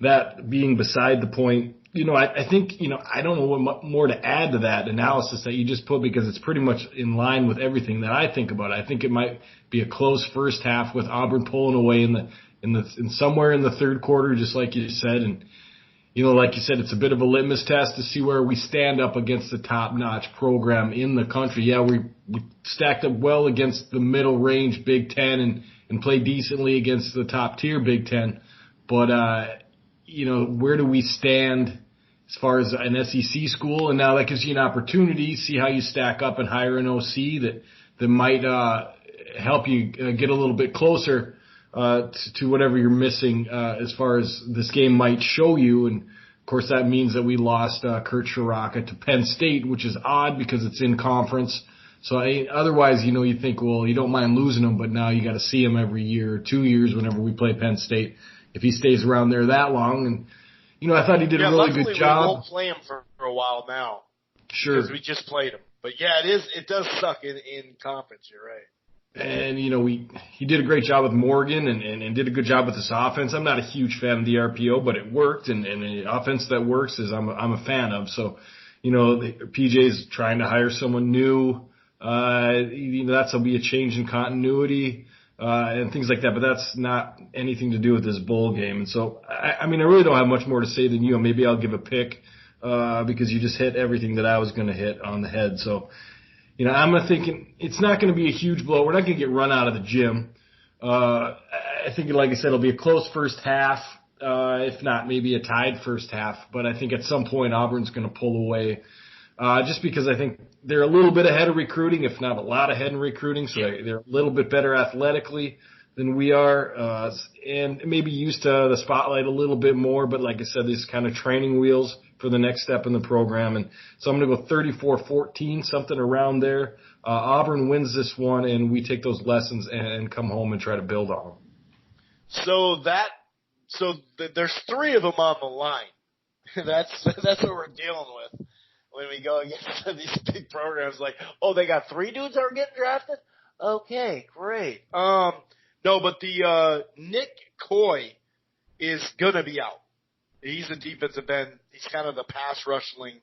that being beside the point, I think, I don't know what more to add to that analysis that you just put because it's pretty much in line with everything that I think about. I think it might be a close first half with Auburn pulling away in somewhere in the third quarter, just like you said, and. Like you said, it's a bit of a litmus test to see where we stand up against the top-notch program in the country. Yeah, we stacked up well against the middle-range Big Ten and played decently against the top-tier Big Ten. But, where do we stand as far as an SEC school? And now that gives you an opportunity to see how you stack up and hire an OC that might help you get a little bit closer to whatever you're missing as far as this game might show you. And of course, that means that we lost Kurt Shiraka to Penn State, which is odd because it's in conference. So otherwise, you think, well, you don't mind losing him, but now you got to see him every year or 2 years whenever we play Penn State if he stays around there that long. And I thought he did a really good job. We won't play him for a while now. Sure. Because we just played him. But yeah, it does suck in conference. You're right. And, he did a great job with Morgan and did a good job with this offense. I'm not a huge fan of the RPO, but it worked. And the offense that works is I'm a fan of. So, PJ's trying to hire someone new. That'll be a change in continuity, and things like that. But that's not anything to do with this bowl game. And so, I really don't have much more to say than you. Maybe I'll give a pick, because you just hit everything that I was going to hit on the head. So, I'm thinking it's not going to be a huge blow. We're not going to get run out of the gym. I think, like I said, it'll be a close first half, if not maybe a tied first half. But I think at some point Auburn's going to pull away, just because I think they're a little bit ahead of recruiting, if not a lot ahead in recruiting. So they're a little bit better athletically than we are, and maybe used to the spotlight a little bit more. But like I said, these kind of training wheels for the next step in the program. And so I'm going to go 34-14, something around there. Auburn wins this one, and we take those lessons and come home and try to build on them. So there's 3 of them on the line. That's what we're dealing with when we go against these big programs. Like, oh, they got 3 dudes that are getting drafted? Okay, great. No, but the Nick Coy is gonna be out. He's a defensive end. He's kind of the pass rushing.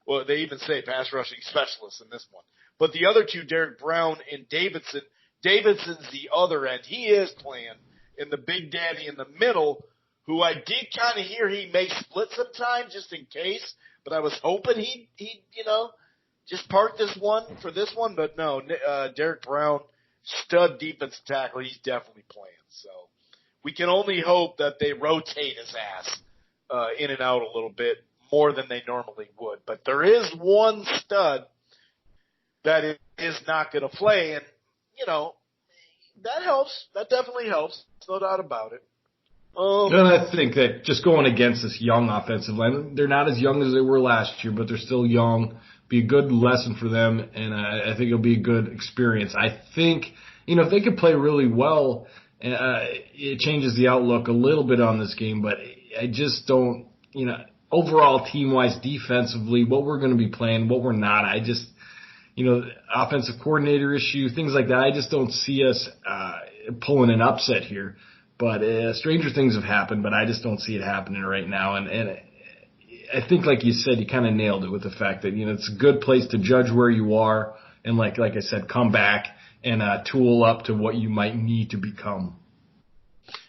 Well, they even say pass rushing specialist in this one. But the other 2, Derek Brown and Davidson. Davidson's the other end. He is playing in the big daddy in the middle, who I did kind of hear he may split sometime just in case. But I was hoping he'd just park this one for this one. But no, Derek Brown, stud defensive tackle. He's definitely playing. So we can only hope that they rotate his ass in and out a little bit more than they normally would. But there is one stud that is not going to play, and, that helps. That definitely helps. No doubt about it. And I think that just going against this young offensive line, they're not as young as they were last year, but they're still young. Be a good lesson for them, and I think it'll be a good experience. I think, if they could play really well, it changes the outlook a little bit on this game, but I just don't, overall team-wise defensively, what we're going to be playing, what we're not, I just, offensive coordinator issue, things like that, I just don't see us pulling an upset here. But stranger things have happened, but I just don't see it happening right now. And I think, like you said, you kind of nailed it with the fact that, it's a good place to judge where you are and, like I said, come back and tool up to what you might need to become.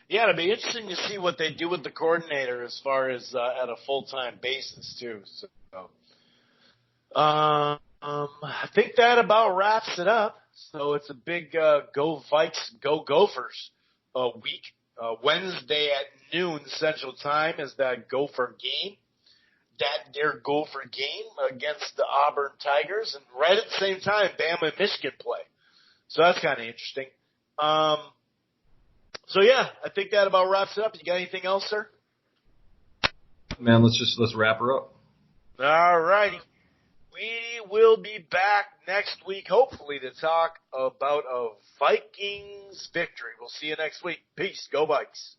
Yeah, it'll be interesting to see what they do with the coordinator as far as at a full-time basis, too. So, I think that about wraps it up. So it's a big go Vikes, go Gophers week. Wednesday at noon Central Time is that Gopher game. Their Gopher game against the Auburn Tigers. And right at the same time, Bama and Michigan play. So that's kind of interesting. So yeah, I think that about wraps it up. You got anything else, sir? Man, let's wrap her up. All righty. We will be back next week, hopefully, to talk about a Vikings victory. We'll see you next week. Peace. Go Vikes.